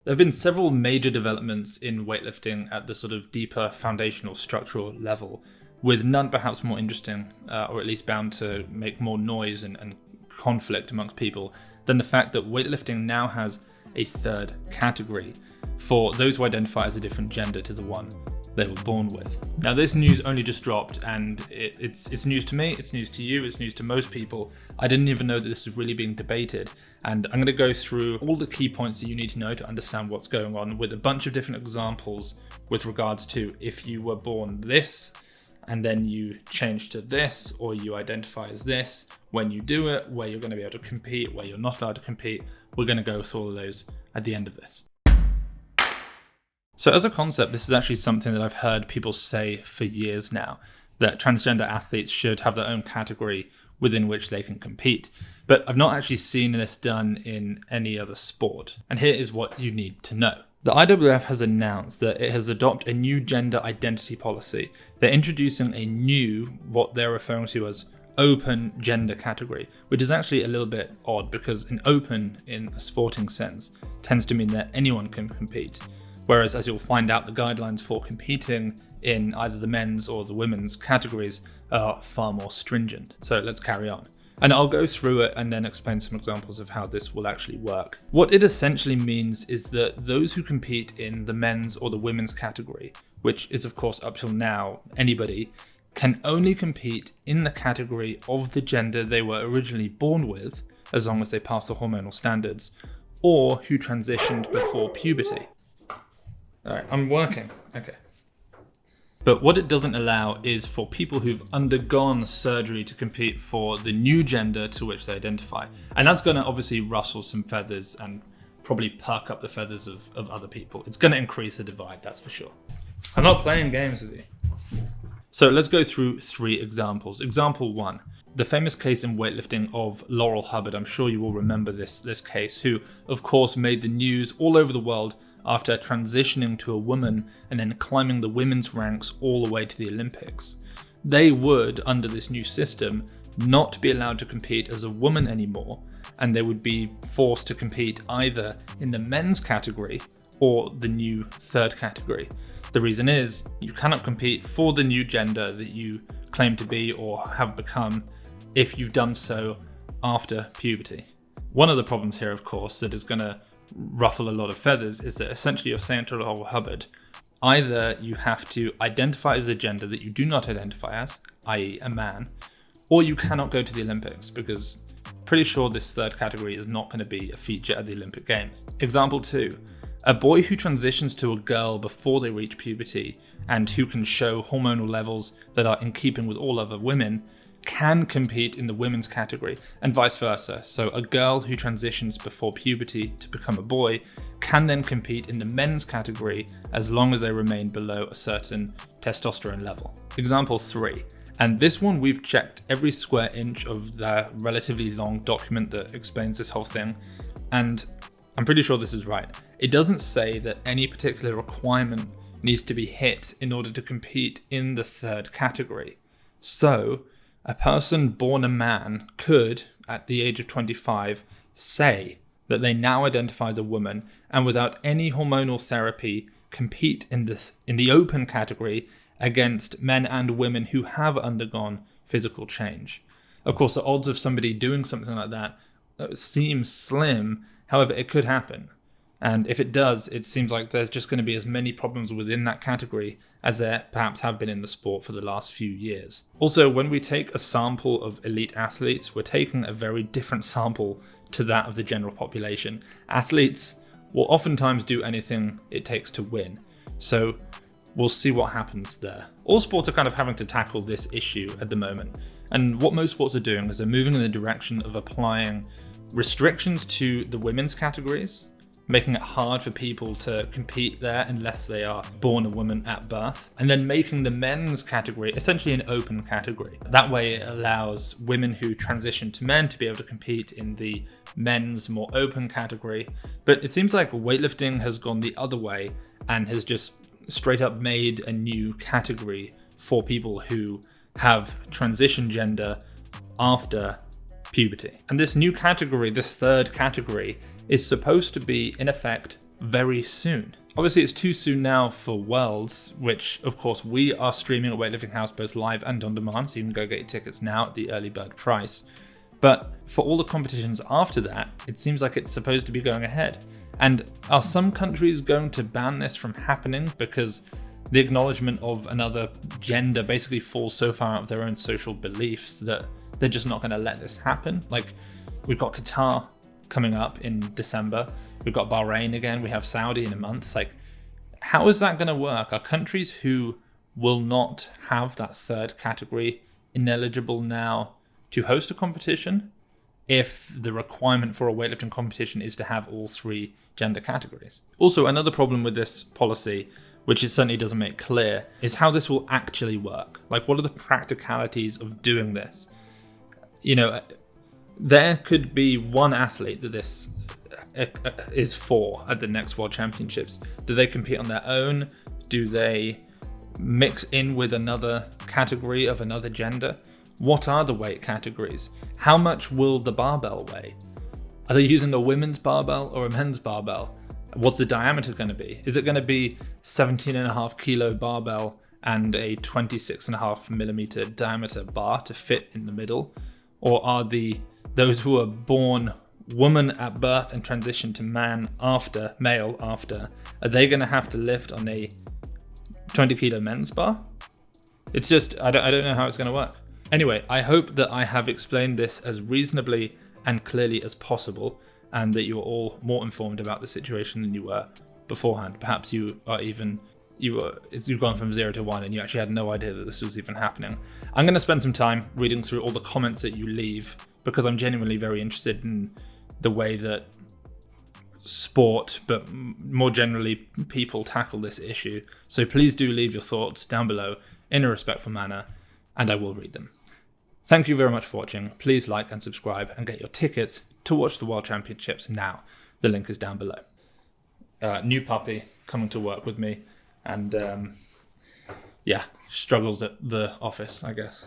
There have been several major developments in weightlifting at the sort of deeper foundational structural level, with none perhaps more interesting, or at least bound to make more noise and conflict amongst people, than the fact that weightlifting now has a third category for those who identify as a different gender to the one they were born with. Now, this news only just dropped, and it's news to me, it's news to you, it's news to most people. I didn't even know that this was really being debated, and I'm going to go through all the key points that you need to know to understand what's going on, with a bunch of different examples with regards to if you were born this, and then you change to this, or you identify as this, when you do it, where you're going to be able to compete, where you're not allowed to compete. We're going to go through all of those at the end of this. So as a concept, this is actually something that I've heard people say for years now, that transgender athletes should have their own category within which they can compete. But I've not actually seen this done in any other sport. And here is what you need to know. The IWF has announced that it has adopted a new gender identity policy. They're introducing a new, what they're referring to as open gender category, which is actually a little bit odd because an open in a sporting sense tends to mean that anyone can compete. Whereas, as you'll find out, the guidelines for competing in either the men's or the women's categories are far more stringent. So let's carry on. And I'll go through it and then explain some examples of how this will actually work. What it essentially means is that those who compete in the men's or the women's category, which is of course up till now anybody, can only compete in the category of the gender they were originally born with, as long as they pass the hormonal standards, or who transitioned before puberty. Alright, I'm working. Okay. But what it doesn't allow is for people who've undergone surgery to compete for the new gender to which they identify. And that's going to obviously rustle some feathers and probably perk up the feathers of other people. It's going to increase the divide, that's for sure. I'm not playing games with you. So let's go through 3 examples. Example 1. The famous case in weightlifting of Laurel Hubbard. I'm sure you will remember this case, who of course made the news all over the world after transitioning to a woman and then climbing the women's ranks all the way to the Olympics. They would, under this new system, not be allowed to compete as a woman anymore, and they would be forced to compete either in the men's category or the new third category. The reason is, you cannot compete for the new gender that you claim to be or have become if you've done so after puberty. One of the problems here, of course, that is going to ruffle a lot of feathers is that essentially you're saying to Laurel Hubbard, either you have to identify as a gender that you do not identify as, i.e. a man, or you cannot go to the Olympics, because pretty sure this third category is not going to be a feature at the Olympic Games. Example 2. A boy who transitions to a girl before they reach puberty and who can show hormonal levels that are in keeping with all other women can compete in the women's category, and vice versa. So a girl who transitions before puberty to become a boy can then compete in the men's category as long as they remain below a certain testosterone level. Example 3. And this one, we've checked every square inch of the relatively long document that explains this whole thing, and I'm pretty sure this is right. It doesn't say that any particular requirement needs to be hit in order to compete in the third category. So a person born a man could, at the age of 25, say that they now identify as a woman and without any hormonal therapy compete in the open category against men and women who have undergone physical change. Of course, the odds of somebody doing something like that seem slim. However, it could happen. And if it does, it seems like there's just going to be as many problems within that category as there perhaps have been in the sport for the last few years. Also, when we take a sample of elite athletes, we're taking a very different sample to that of the general population. Athletes will oftentimes do anything it takes to win. So we'll see what happens there. All sports are kind of having to tackle this issue at the moment. And what most sports are doing is they're moving in the direction of applying restrictions to the women's categories, making it hard for people to compete there unless they are born a woman at birth, and then making the men's category essentially an open category. That way it allows women who transition to men to be able to compete in the men's more open category. But it seems like weightlifting has gone the other way and has just straight up made a new category for people who have transitioned gender after puberty. And this new category, this third category, is supposed to be, in effect, very soon. Obviously, it's too soon now for Worlds, which, of course, we are streaming at Weightlifting House both live and on demand, so you can go get your tickets now at the early bird price. But for all the competitions after that, it seems like it's supposed to be going ahead. And are some countries going to ban this from happening because the acknowledgement of another gender basically falls so far out of their own social beliefs that they're just not going to let this happen? Like, we've got Qatar coming up in December. We've got Bahrain again. We have Saudi in a month. Like, how is that going to work? Are countries who will not have that third category ineligible now to host a competition if the requirement for a weightlifting competition is to have all three gender categories? Also, another problem with this policy, which it certainly doesn't make clear, is how this will actually work. Like, what are the practicalities of doing this? You know, there could be one athlete that this is for at the next World Championships. Do they compete on their own? Do they mix in with another category of another gender? What are the weight categories? How much will the barbell weigh? Are they using a women's barbell or a men's barbell? What's the diameter going to be? Is it going to be 17.5 kilo barbell and a 26.5 millimeter diameter bar to fit in the middle? Or are those who are born woman at birth and transition to male after, are they going to have to lift on a 20 kilo men's bar? It's just, I don't know how it's going to work. Anyway, I hope that I have explained this as reasonably and clearly as possible, and that you're all more informed about the situation than you were beforehand. Perhaps you've gone from 0 to 1 and you actually had no idea that this was even happening. I'm going to spend some time reading through all the comments that you leave, because I'm genuinely very interested in the way that sport, but more generally people, tackle this issue. So please do leave your thoughts down below in a respectful manner, and I will read them. Thank you very much for watching. Please like and subscribe and get your tickets to watch the World Championships now. The link is down below. New puppy coming to work with me, and struggles at the office, I guess.